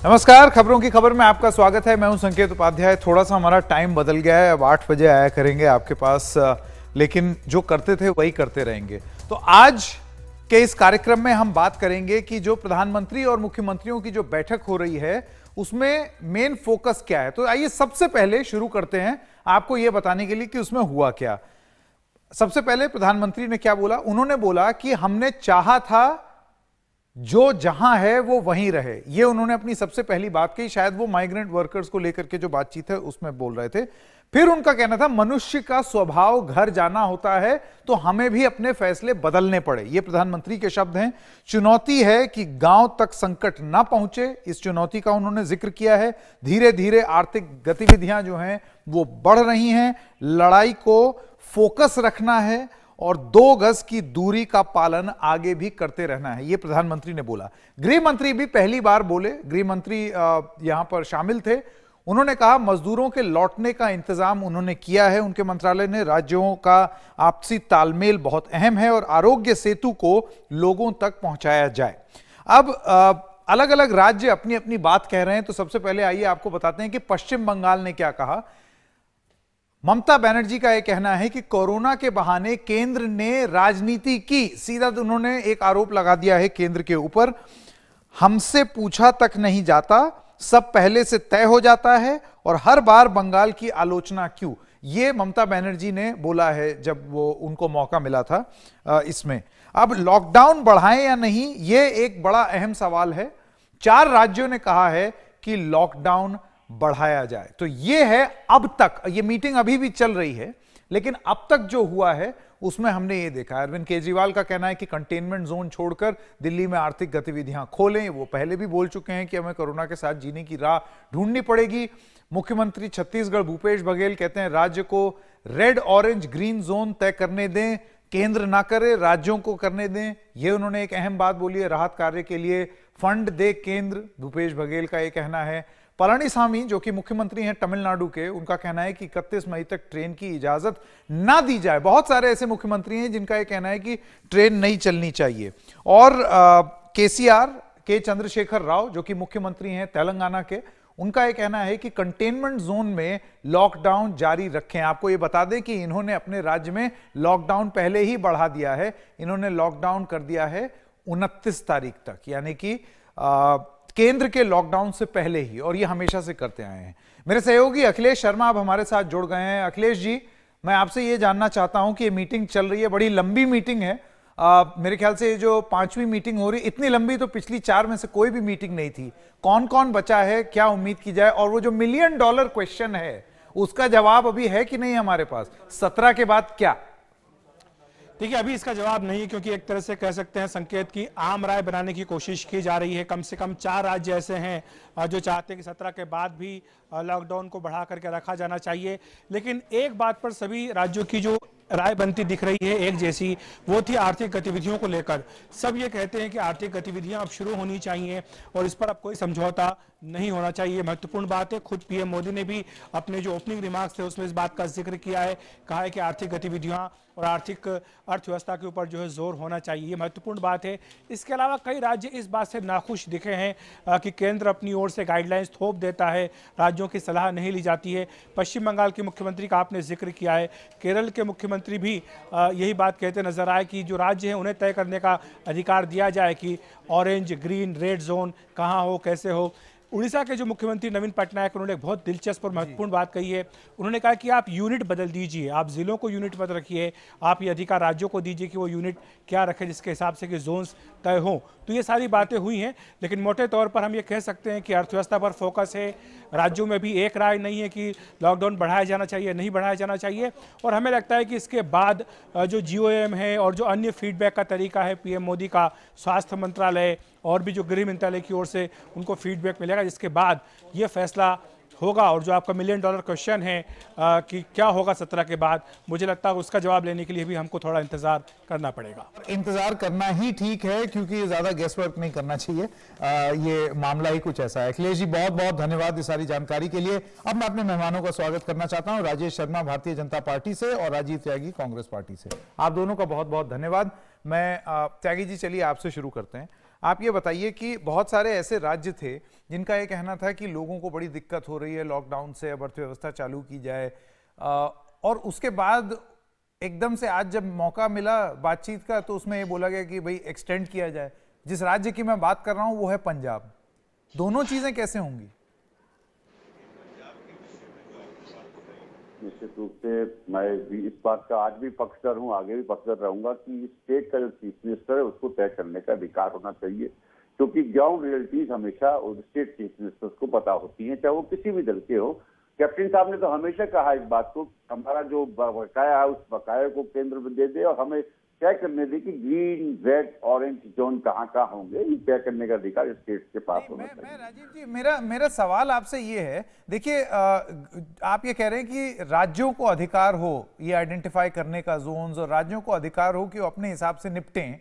नमस्कार, खबरों की खबर में आपका स्वागत है। मैं हूं संकेत उपाध्याय। थोड़ा सा हमारा टाइम बदल गया है, अब 8 बजे आया करेंगे आपके पास, लेकिन जो करते थे वही करते रहेंगे। तो आज के इस कार्यक्रम में हम बात करेंगे कि जो प्रधानमंत्री और मुख्यमंत्रियों की जो बैठक हो रही है उसमें मेन फोकस क्या है। तो आइए सबसे पहले शुरू करते हैं आपको यह बताने के लिए कि उसमें हुआ क्या। सबसे पहले प्रधानमंत्री ने क्या बोला? उन्होंने बोला कि हमने चाहा था जो जहां है वो वहीं रहे। ये उन्होंने अपनी सबसे पहली बात कही। शायद वो माइग्रेंट वर्कर्स को लेकर के जो बातचीत है उसमें बोल रहे थे। फिर उनका कहना था मनुष्य का स्वभाव घर जाना होता है, तो हमें भी अपने फैसले बदलने पड़े। ये प्रधानमंत्री के शब्द हैं। चुनौती है कि गांव तक संकट ना पहुंचे, इस चुनौती का उन्होंने जिक्र किया है। धीरे धीरे आर्थिक गतिविधियां जो हैं वो बढ़ रही हैं। लड़ाई को फोकस रखना है और 2 गज की दूरी का पालन आगे भी करते रहना है, यह प्रधानमंत्री ने बोला। गृह मंत्री भी पहली बार बोले। गृह मंत्री यहां पर शामिल थे। उन्होंने कहा मजदूरों के लौटने का इंतजाम उन्होंने किया है। उनके मंत्रालय ने राज्यों का आपसी तालमेल बहुत अहम है और आरोग्य सेतु को लोगों तक पहुंचाया जाए। अब अलग अलग राज्य अपनी अपनी बात कह रहे हैं, तो सबसे पहले आइए आपको बताते हैं कि पश्चिम बंगाल ने क्या कहा। ममता बनर्जी का यह कहना है कि कोरोना के बहाने केंद्र ने राजनीति की। सीधा तो उन्होंने एक आरोप लगा दिया है केंद्र के ऊपर, हमसे पूछा तक नहीं जाता, सब पहले से तय हो जाता है और हर बार बंगाल की आलोचना क्यों। यह ममता बनर्जी ने बोला है जब वो उनको मौका मिला था इसमें। अब लॉकडाउन बढ़ाएं या नहीं, यह एक बड़ा अहम सवाल है। 4 राज्यों ने कहा है कि लॉकडाउन बढ़ाया जाए। तो यह है अब तक, यह मीटिंग अभी भी चल रही है, लेकिन अब तक जो हुआ है उसमें हमने ये देखा। अरविंद केजरीवाल का कहना है कि कंटेनमेंट जोन छोड़कर दिल्ली में आर्थिक गतिविधियां खोलें। वो पहले भी बोल चुके हैं कि हमें कोरोना के साथ जीने की राह ढूंढनी पड़ेगी। मुख्यमंत्री छत्तीसगढ़ भूपेश बघेल कहते हैं राज्य को रेड ऑरेंज ग्रीन जोन तय करने दें, केंद्र ना करे, राज्यों को करने दें। यह उन्होंने एक अहम बात बोली है। राहत कार्य के लिए फंड दे केंद्र, भूपेश बघेल का यह कहना है। पलानीसामी जो कि मुख्यमंत्री हैं तमिलनाडु के, उनका कहना है कि 31 मई तक ट्रेन की इजाजत ना दी जाए। बहुत सारे ऐसे मुख्यमंत्री हैं जिनका यह कहना है कि ट्रेन नहीं चलनी चाहिए। और केसीआर के चंद्रशेखर राव जो कि मुख्यमंत्री हैं तेलंगाना के, उनका यह कहना है कि कंटेनमेंट जोन में लॉकडाउन जारी रखें। आपको यह बता दें कि इन्होंने अपने राज्य में लॉकडाउन पहले ही बढ़ा दिया है। इन्होंने लॉकडाउन कर दिया है 29 तारीख तक, यानी कि केंद्र के लॉकडाउन से पहले ही, और ये हमेशा से करते आए हैं। मेरे सहयोगी अखिलेश शर्मा अब हमारे साथ जुड़ गए हैं। अखिलेश जी, मैं आपसे ये जानना चाहता हूं कि ये मीटिंग चल रही है, बड़ी लंबी मीटिंग है। मेरे ख्याल से ये जो 5वीं मीटिंग हो रही, इतनी लंबी तो पिछली 4 में से कोई भी मीटिंग नहीं थी। कौन कौन बचा है, क्या उम्मीद की जाए, और वो जो $1 मिलियन क्वेश्चन है उसका जवाब अभी है कि नहीं हमारे पास? 17 के बाद क्या? देखिए, अभी इसका जवाब नहीं है, क्योंकि एक तरह से कह सकते हैं संकेत की आम राय बनाने की कोशिश की जा रही है। कम से कम 4 राज्य ऐसे हैं जो चाहते हैं कि 17 के बाद भी लॉकडाउन को बढ़ा करके रखा जाना चाहिए। लेकिन एक बात पर सभी राज्यों की जो राय बनती दिख रही है एक जैसी, वो थी आर्थिक गतिविधियों को लेकर। सब ये कहते हैं कि आर्थिक गतिविधियां अब शुरू होनी चाहिए और इस पर अब कोई समझौता नहीं होना चाहिए। महत्वपूर्ण बात है, खुद पीएम मोदी ने भी अपने जो ओपनिंग रिमार्क्स थे उसमें इस बात का जिक्र किया है। कहा है कि आर्थिक गतिविधियां और आर्थिक अर्थव्यवस्था के ऊपर जो है जोर होना चाहिए, ये महत्वपूर्ण बात है। इसके अलावा कई राज्य इस बात से नाखुश दिखे हैं कि केंद्र अपनी ओर से गाइडलाइंस थोप देता है, राज्यों की सलाह नहीं ली जाती है। पश्चिम बंगाल के मुख्यमंत्री का आपने जिक्र किया है, केरल के मुख्यमंत्री भी यही बात कहते नजर आए कि जो राज्य हैं उन्हें तय करने का अधिकार दिया जाए कि ऑरेंज ग्रीन रेड जोन कहाँ हो, कैसे हो। उड़ीसा के जो मुख्यमंत्री नवीन पटनायक, उन्होंने एक बहुत दिलचस्प और महत्वपूर्ण बात कही है। उन्होंने कहा कि आप यूनिट बदल दीजिए, आप जिलों को यूनिट मत रखिए, आप ये अधिकार राज्यों को दीजिए कि वो यूनिट क्या रखें जिसके हिसाब से कि जोन्स तय हों। तो ये सारी बातें हुई हैं, लेकिन मोटे तौर पर हम ये कह सकते हैं कि अर्थव्यवस्था पर फोकस है। राज्यों में भी एक राय नहीं है कि लॉकडाउन बढ़ाया जाना चाहिए, नहीं बढ़ाया जाना चाहिए। और हमें लगता है कि इसके बाद जो GOM है और जो अन्य फीडबैक का तरीका है पीएम मोदी का, स्वास्थ्य मंत्रालय और भी जो गृह मंत्रालय की ओर से उनको फीडबैक मिलेगा, जिसके बाद ये फैसला होगा। और जो आपका $1 मिलियन क्वेश्चन है कि क्या होगा 17 के बाद, मुझे लगता है उसका जवाब लेने के लिए भी हमको थोड़ा इंतजार करना पड़ेगा। इंतजार करना ही ठीक है, क्योंकि ज्यादा गेस वर्क नहीं करना चाहिए। ये मामला ही कुछ ऐसा है। अखिलेश जी, बहुत बहुत धन्यवाद इस सारी जानकारी के लिए। अब मैं अपने मेहमानों का स्वागत करना चाहता हूं। राजेश शर्मा भारतीय जनता पार्टी से और राजीव त्यागी कांग्रेस पार्टी से। आप दोनों का बहुत बहुत धन्यवाद। मैं त्यागी जी, चलिए आपसे शुरू करते हैं। आप ये बताइए कि बहुत सारे ऐसे राज्य थे जिनका ये कहना था कि लोगों को बड़ी दिक्कत हो रही है लॉकडाउन से, अब अर्थव्यवस्था चालू की जाए, और उसके बाद एकदम से आज जब मौका मिला बातचीत का तो उसमें ये बोला गया कि भाई एक्सटेंड किया जाए। जिस राज्य की मैं बात कर रहा हूं वो है पंजाब। दोनों चीजें कैसे होंगी? निश्चित रूप से मैं भी इस बात का आज भी पक्षधर हूं, आगे भी पक्षधर रहूंगा कि स्टेट का जो चीफ मिनिस्टर है उसको तय करने का अधिकार होना चाहिए, क्योंकि ग्राउंड रियलिटीज हमेशा स्टेट चीफ मिनिस्टर्स को पता होती है, चाहे वो किसी भी दल के हो। कैप्टन साहब ने तो हमेशा कहा इस बात को, हमारा जो बकाया है उस बकाये को केंद्र में दे दे और हमें तय करने दे कि ग्रीन, रेड, ऑरेंज जोन कहाँ कहाँ होंगे, ये तय करने का अधिकार स्टेट के पास होना चाहिए। मैं राजीव जी, मेरा सवाल आपसे ये है, देखिए आप ये कह रहे हैं कि राज्यों को अधिकार हो ये आइडेंटिफाई करने का जोन्स, और राज्यों को अधिकार हो कि वो अपने हिसाब से निपटें।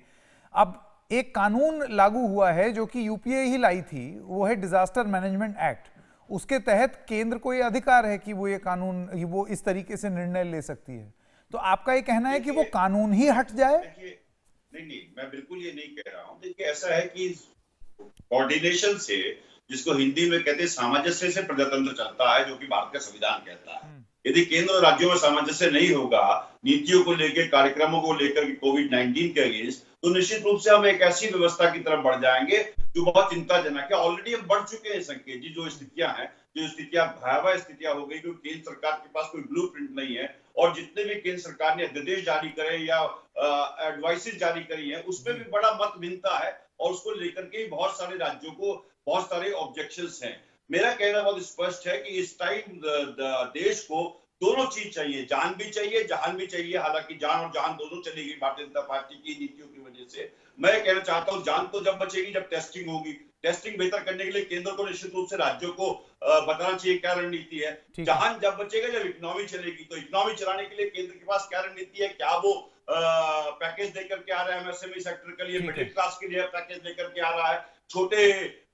अब एक कानून लागू हुआ है जो कि यूपीए ही लाई थी, वो है डिजास्टर मैनेजमेंट एक्ट। उसके तहत केंद्र को ये अधिकार है कि वो ये कानून, वो इस तरीके से निर्णय ले सकती है। तो आपका ये कहना है कि वो कानून ही हट जाए? नहीं, मैं बिल्कुल ये नहीं कह रहा हूं। देखिए, ऐसा है कि कोऑर्डिनेशन से, जिसको हिंदी में कहते हैं सामंजस्य से, प्रजातंत्र चलता है, जो कि भारत का संविधान कहता है। यदि केंद्र और राज्यों में सामंजस्य नहीं होगा नीतियों को लेकर, कार्यक्रमों को लेकर के कोविड-19 के अगेंस्ट, तो निश्चित रूप से हम एक ऐसी व्यवस्था की तरफ बढ़ जाएंगे जो बहुत चिंताजनक है। ऑलरेडी हम बढ़ चुके हैं संकेत जी, जो स्थितियां हैं, जो स्थितियां भयावह स्थितियां हो गई, क्योंकि केंद्र सरकार के पास कोई ब्लूप्रिंट नहीं है, और जितने भी केंद्र सरकार ने अध्यादेश जारी करे या एडवाइसेस जारी करी है, उसमें भी बड़ा मत भिन्नता है, और उसको लेकर के बहुत सारे राज्यों को बहुत सारे ऑब्जेक्शंस हैं। मेरा कहना बहुत स्पष्ट है कि इस टाइम देश को दोनों चीज चाहिए, जान भी चाहिए, जहान भी चाहिए। हालांकि जान और जहान दोनों चली गई भारतीय जनता पार्टी की नीतियों की वजह से। मैं कहना चाहता हूं, जान तो जब बचेगी जब टेस्टिंग होगी। टेस्टिंग बेहतर करने के लिए केंद्र को निश्चित रूप से राज्यों को बताना चाहिए क्या रणनीति है। जहान जब बचेगा जब इकोनॉमी चलेगी, तो इकोनॉमी चलाने के लिए केंद्र के पास क्या रणनीति है, क्या वो पैकेज देकर के आ रहा है एमएसएमई सेक्टर के लिए, मिडिल क्लास के लिए पैकेज लेकर के आ रहा है, छोटे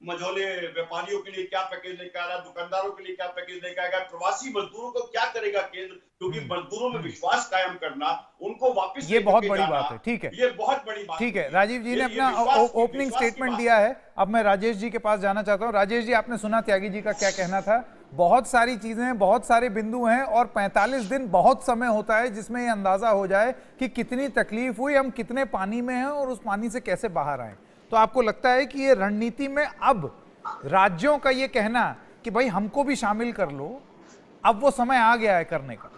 मझोले व्यापारियों के लिए क्या पैकेज लेकर आ रहा है, दुकानदारों के लिए क्या पैकेज लेकर आएगा, प्रवासी मजदूरों को क्या करेगा केंद्र, क्योंकि मजदूरों में विश्वास कायम करना, उनको वापस, ये बहुत बड़ी बात है। ठीक है, ये बहुत बड़ी बात। ठीक है, राजीव जी ने अपना ओपनिंग स्टेटमेंट दिया है। अब मैं राजेश जी के पास जाना चाहता हूं। राजेश जी, आपने सुना त्यागी जी का क्या कहना था। बहुत सारी चीजें, बहुत सारे बिंदु हैं, और 45 दिन बहुत समय होता है जिसमें ये अंदाजा हो जाए कि कितनी तकलीफ हुई, हम कितने पानी में हैं और उस पानी से कैसे बाहर आए। तो आपको लगता है कि ये रणनीति में अब राज्यों का ये कहना कि भाई हमको भी शामिल कर लो, अब वो समय आ गया है करने का?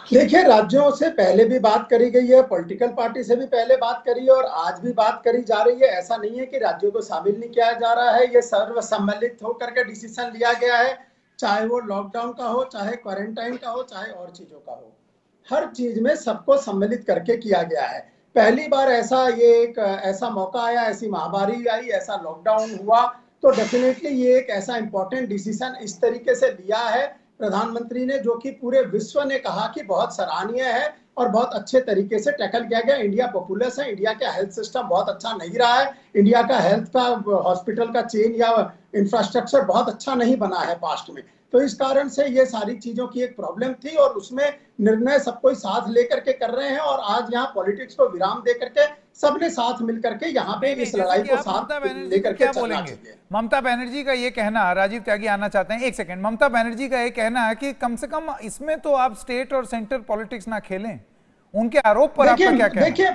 देखिए, राज्यों से पहले भी बात करी गई है, पॉलिटिकल पार्टी से भी पहले बात करी है, और आज भी बात करी जा रही है। ऐसा नहीं है कि राज्यों को शामिल नहीं किया जा रहा है, ये सर्वसम्मिलित होकर के डिसीजन लिया गया है, चाहे वो लॉकडाउन का हो, चाहे क्वारंटाइन का हो, चाहे और चीजों का हो। हर चीज में सबको सम्मिलित करके किया गया है। पहली बार ऐसा मौका आया, ऐसी महामारी आई, ऐसा लॉकडाउन हुआ, तो डेफिनेटली ये एक ऐसा इंपॉर्टेंट डिसीजन इस तरीके से लिया है प्रधानमंत्री ने, जो कि पूरे विश्व ने कहा कि बहुत सराहनीय है और बहुत अच्छे तरीके से टैकल किया गया। इंडिया पॉपुलस है, इंडिया का हेल्थ सिस्टम बहुत अच्छा नहीं रहा है, इंडिया का हेल्थ का हॉस्पिटल का चेन या इंफ्रास्ट्रक्चर बहुत अच्छा नहीं बना है पास्ट में। तो इस कारण से ये सारी चीजों की एक प्रॉब्लम थी, और उसमें निर्णय सबको साथ लेकर के कर रहे हैं, और आज यहाँ पॉलिटिक्स को विराम देकर के सबने साथ मिलकर के यहाँ पे इस लड़ाई को साथ लेकर के चलना चाहिए। ममता बनर्जी का ये कहना, राजीव त्यागी आना चाहते हैं, एक सेकंड। ममता बनर्जी का ये कहना है कि कम से कम इसमें तो आप स्टेट और सेंटर पॉलिटिक्स ना खेलें। उनके आरोप पर आपका क्या कहना है? देखिए,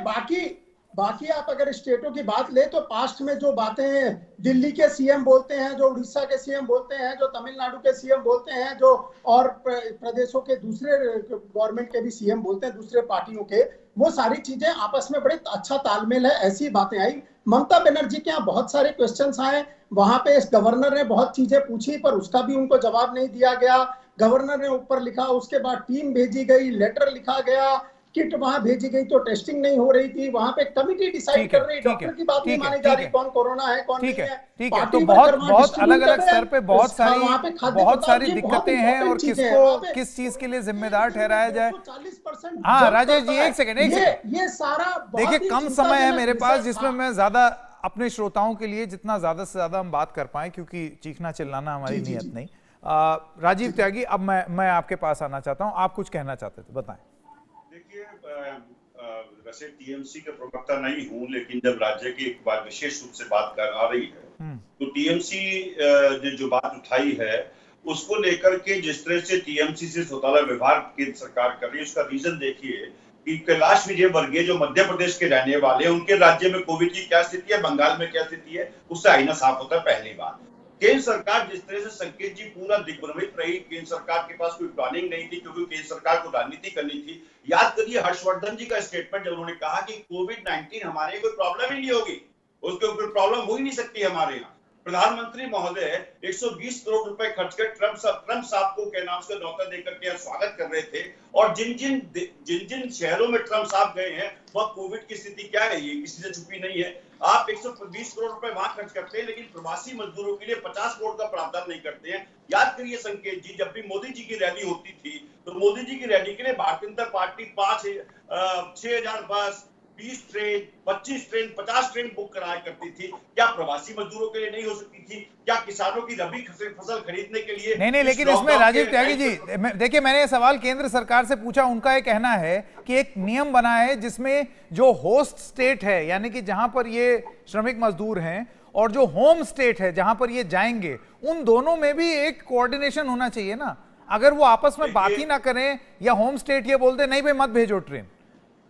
बाकी आप अगर स्टेटों की बात ले तो पास्ट में जो बातें दिल्ली के सीएम बोलते हैं, जो उड़ीसा के सीएम बोलते हैं, जो तमिलनाडु के सीएम बोलते हैं, जो और प्रदेशों के दूसरे गवर्नमेंट के भी सीएम बोलते हैं, दूसरे पार्टियों के, वो सारी चीजें आपस में बड़े अच्छा तालमेल है, ऐसी बातें आई। ममता बनर्जी के यहाँ बहुत सारे क्वेश्चंस आए, वहां पे इस गवर्नर ने बहुत चीजें पूछी, पर उसका भी उनको जवाब नहीं दिया गया। गवर्नर ने ऊपर लिखा, उसके बाद टीम भेजी गई, लेटर लिखा गया, किट वहां भेजी गई, तो टेस्टिंग नहीं हो रही थी। वहां पे कमिटी डिसाइड कर रही, डॉक्टर की बात नहीं मानी जा रही, कौन कोरोना है कौन नहीं है। ठीक है, तो बहुत अलग अलग स्तर पे बहुत सारी दिक्कतें हैं, और किसको किस चीज के लिए जिम्मेदार ठहराया जाए। 40%। हाँ राजेश जी, एक सेकंड। ये सारा देखिए, कम समय है मेरे पास जिसमें मैं ज्यादा अपने श्रोताओं के लिए जितना ज्यादा से ज्यादा हम बात कर पाए, क्योंकि चीखना चिल्लाना हमारी नियत नहीं। राजीव त्यागी, अब मैं आपके पास आना चाहता हूं, आप कुछ कहना चाहते थे, बताएं। देखिए, वैसे टीएमसी के प्रवक्ता नहीं हूं, लेकिन जब राज्य की एक बात विशेष रूप से बात कर आ रही है तो टीएमसी ने जो बात उठाई है उसको लेकर के जिस तरह से टीएमसी से घोटाला व्यवहार केंद्र सरकार कर रही है, उसका रीजन देखिए कि कैलाश विजयवर्गीय जो मध्य प्रदेश के रहने वाले हैं, उनके राज्य में कोविड की क्या स्थिति है, बंगाल में क्या स्थिति है, उससे आईना साफ होता है। पहली बात, केंद्र सरकार जिस तरह से संकेत जी पूरा दिग्भ्रमित रही, केंद्र सरकार के पास कोई प्लानिंग नहीं थी क्योंकि केंद्र सरकार को राजनीति करनी थी। याद करिए हर्षवर्धन जी का स्टेटमेंट जब उन्होंने कहा कि कोविड-19 हमारे कोई प्रॉब्लम ही नहीं होगी, उसके ऊपर प्रॉब्लम हो ही नहीं सकती हमारे यहाँ। प्रधानमंत्री महोदय 120 करोड़ रुपए खर्च कर ट्रम्प साहब को क्या नाम से न्योता देकर के स्वागत कर रहे थे, और जिन जिन शहरों में ट्रम्प साहब गए हैं वह कोविड की स्थिति क्या है ये किसी से छुपी नहीं है। आप 120 करोड़ रुपए वहां खर्च करते हैं, लेकिन प्रवासी मजदूरों के लिए 50 करोड़ का प्रावधान नहीं करते हैं। याद करिए संकेत जी, जब भी मोदी जी की रैली होती थी तो मोदी जी की रैली के लिए भारतीय जनता पार्टी 6,000 बस, 20 ट्रेन, 25 ट्रेन, 50 ट्रेन बुक कराया करती थी। क्या प्रवासी मजदूरों के लिए नहीं हो सकती थी? क्या किसानों की रबी फसल खरीदने के लिए नहीं, लेकिन इसमें राजीव त्यागी जी देखिए, मैंने ये सवाल केंद्र सरकार से पूछा, उनका ये कहना है कि एक नियम बना है जिसमें जो होस्ट स्टेट है यानी कि जहां पर ये श्रमिक मजदूर हैं और जो होम स्टेट है जहां पर ये जाएंगे, उन दोनों में भी एक कोऑर्डिनेशन होना चाहिए ना। अगर वो आपस में बात ही ना करें या होम स्टेट ये बोलते नहीं भाई मत भेजो ट्रेन,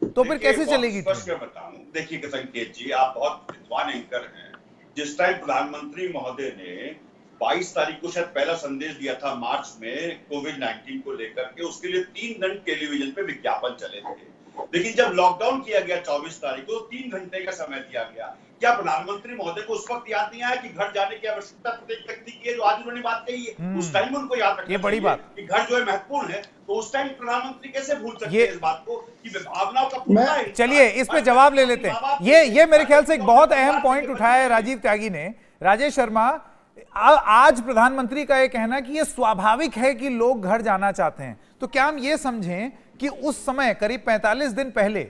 तो फिर कैसे चलेगी ट्रेन? बताऊं, देखिए संकेत जी, आप बहुत विद्वान एंकर हैं। जिस टाइम प्रधानमंत्री महोदय ने 22 तारीख को शायद पहला संदेश दिया था मार्च में कोविड-19 को लेकर के, उसके लिए 3 घंटे टेलीविजन पे विज्ञापन चले थे। लेकिन जब लॉकडाउन किया गया 24 तारीख को 3 घंटे का समय दिया गया, क्या प्रधानमंत्री महोदय को उस वक्त याद नहीं आया कि घर जाने की आवश्यकता प्रत्येक व्यक्ति की है, जो आज उन्होंने बात कही है? उस टाइम उनको याद रखना, ये बड़ी बात कि घर जो है महत्वपूर्ण है, तो उस टाइम प्रधानमंत्री कैसे भूल सकते हैं इस बात को कि भावनाओं का। चलिए इस पे जवाब ले लेते हैं। ये मेरे ख्याल से एक बहुत अहम पॉइंट उठाया है राजीव त्यागी ने। राजेश शर्मा, आज प्रधानमंत्री का यह कहना कि यह स्वाभाविक है कि लोग घर जाना चाहते हैं, तो क्या हम ये समझें कि उस समय करीब 45 दिन पहले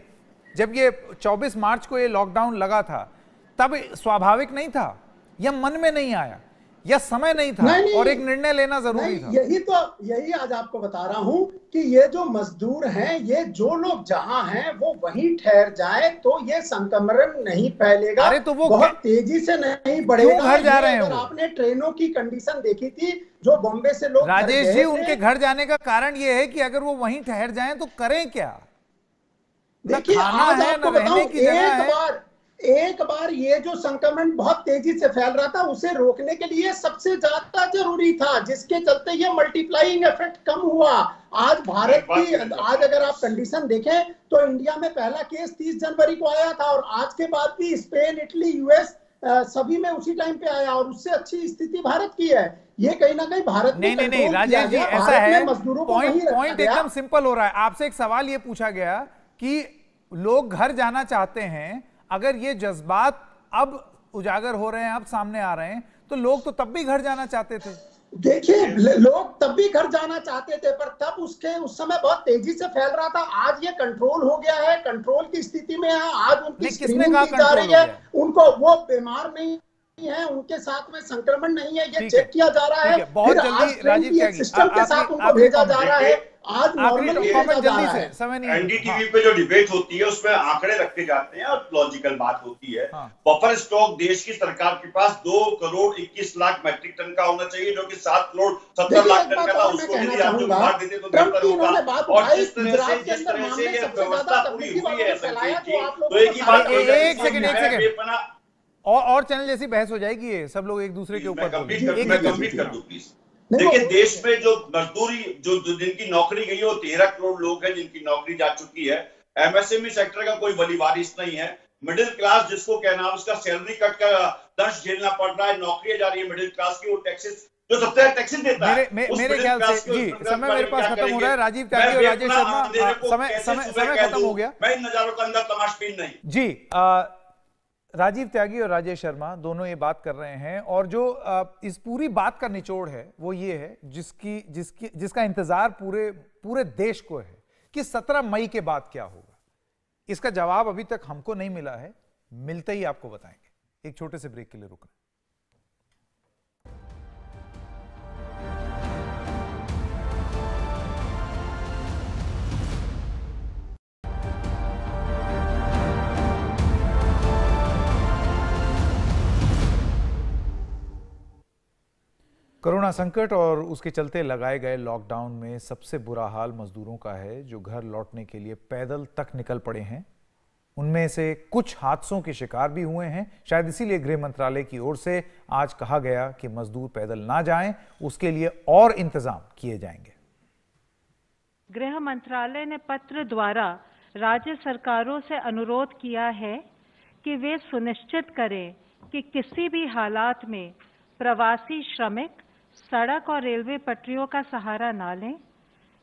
जब ये 24 मार्च को ये लॉकडाउन लगा था तब स्वाभाविक नहीं था, या मन में नहीं आया, या समय नहीं था? नहीं, और एक निर्णय लेना जरूरी था। यही आज आपको बता रहा हूं कि ये जो मजदूर हैं, ये जो लोग जहां हैं वो वहीं ठहर जाए तो ये संक्रमण नहीं फैलेगा। अरे तो वो बहुत तेजी से नहीं बढ़ेगा। घर जा रहे हैं? आपने ट्रेनों की कंडीशन देखी थी जो बॉम्बे से लोग राजेश जी, उनके घर जाने का कारण ये है कि अगर वो वहीं ठहर जाएं तो करें क्या? देखिए आज आपको बताऊं, एक बार ये जो संक्रमण बहुत तेजी से फैल रहा था उसे रोकने के लिए सबसे ज्यादा जरूरी था, जिसके चलते ये मल्टीप्लाइंग इफेक्ट कम हुआ। आज भारत की अगर आप कंडीशन देखें तो इंडिया में पहला केस 30 जनवरी को आया था, और आज के बाद भी स्पेन, इटली, यूएस सभी में उसी टाइम पे आया, और उससे अच्छी स्थिति भारत की है। ये कहीं ना कहीं भारत में नहीं राजेश जी, ऐसा है, पॉइंट एकदम सिंपल हो रहा है। आपसे एक सवाल ये पूछा गया कि लोग घर जाना चाहते हैं, अगर ये जज्बात अब उजागर हो रहे हैं, अब सामने आ रहे हैं, तो लोग तो तब भी घर जाना चाहते थे। देखिए लोग तब भी घर जाना चाहते थे, पर तब उस समय बहुत तेजी से फैल रहा था। आज ये कंट्रोल हो गया है, कंट्रोल की स्थिति में है। आज उनकी स्क्रीनिंग की जा रही है, उनको वो बीमार नहीं है, उनके साथ में संक्रमण नहीं है, ये चेक किया जा रहा है। बहुत जल्दी राजीव त्यागी, सिस्टम के साथ उनको भेजा जा रहा है। आज नॉर्मली एनडीटीवी पे जो डिबेट होती है उसमें आंकड़े रखे जाते हैं और लॉजिकल बात होती है। बफर स्टॉक देश की सरकार के पास 2 करोड़ 21 लाख मैट्रिक टन का होना चाहिए, जो कि 7 करोड़ 70 लाख टन का था। उसको यदि आप जो उधार देते तो बेहतर होगा। और जिस तरह से ये व्यवस्था पूरी हुई है संकेत जी, तो एक ही बात, एक सेकंड और चैनल जैसी बहस हो जाएगी, ये सब लोग एक दूसरे के ऊपर। कंप्लीट कर दूं प्लीज। देखिए देश में जो मजदूरी जो जिनकी नौकरी गई है वो 13 करोड़ लोग हैं जिनकी नौकरी जा चुकी है। एमएसएमई सेक्टर का कोई वली वारिस नहीं है। मिडिल क्लास जिसको क्या नाम उसका सैलरी कट का दर्श झेलना पड़ रहा है, नौकरियां जा रही है मिडिल क्लास की, वो टैक्सेस जो सबसे ज्यादा टैक्सेस देता है। मेरे ख्याल से जी समय मेरे पास खत्म हो रहा है। राजीव त्यागी और राजेश शर्मा, समय खत्म हो गया। मैं इन नजारों का अंदर तमाशबीन नहीं जी। राजीव त्यागी और राजेश शर्मा दोनों ये बात कर रहे हैं, और जो इस पूरी बात का निचोड़ है वो ये है जिसका इंतजार पूरे देश को है कि 17 मई के बाद क्या होगा। इसका जवाब अभी तक हमको नहीं मिला है, मिलते ही आपको बताएंगे। एक छोटे से ब्रेक के लिए रुक रहे हैं। कोरोना संकट और उसके चलते लगाए गए लॉकडाउन में सबसे बुरा हाल मजदूरों का है जो घर लौटने के लिए पैदल तक निकल पड़े हैं। उनमें से कुछ हादसों के शिकार भी हुए हैं। शायद इसीलिए गृह मंत्रालय की ओर से आज कहा गया कि मजदूर पैदल ना जाएं, उसके लिए और इंतजाम किए जाएंगे। गृह मंत्रालय ने पत्र द्वारा राज्य सरकारों से अनुरोध किया है कि वे सुनिश्चित करें कि किसी भी हालात में प्रवासी श्रमिक सड़क और रेलवे पटरियों का सहारा ना लें।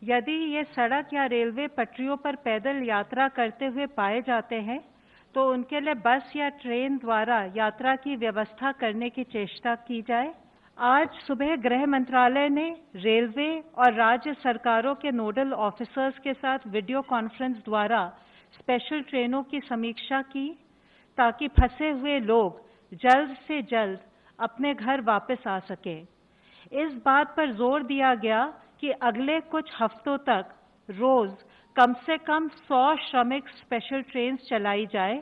यदि ये सड़क या रेलवे पटरियों पर पैदल यात्रा करते हुए पाए जाते हैं तो उनके लिए बस या ट्रेन द्वारा यात्रा की व्यवस्था करने की चेष्टा की जाए। आज सुबह गृह मंत्रालय ने रेलवे और राज्य सरकारों के नोडल ऑफिसर्स के साथ वीडियो कॉन्फ्रेंस द्वारा स्पेशल ट्रेनों की समीक्षा की ताकि फंसे हुए लोग जल्द से जल्द अपने घर वापस आ सके। इस बात पर जोर दिया गया कि अगले कुछ हफ्तों तक रोज कम से कम 100 श्रमिक स्पेशल ट्रेन चलाई जाए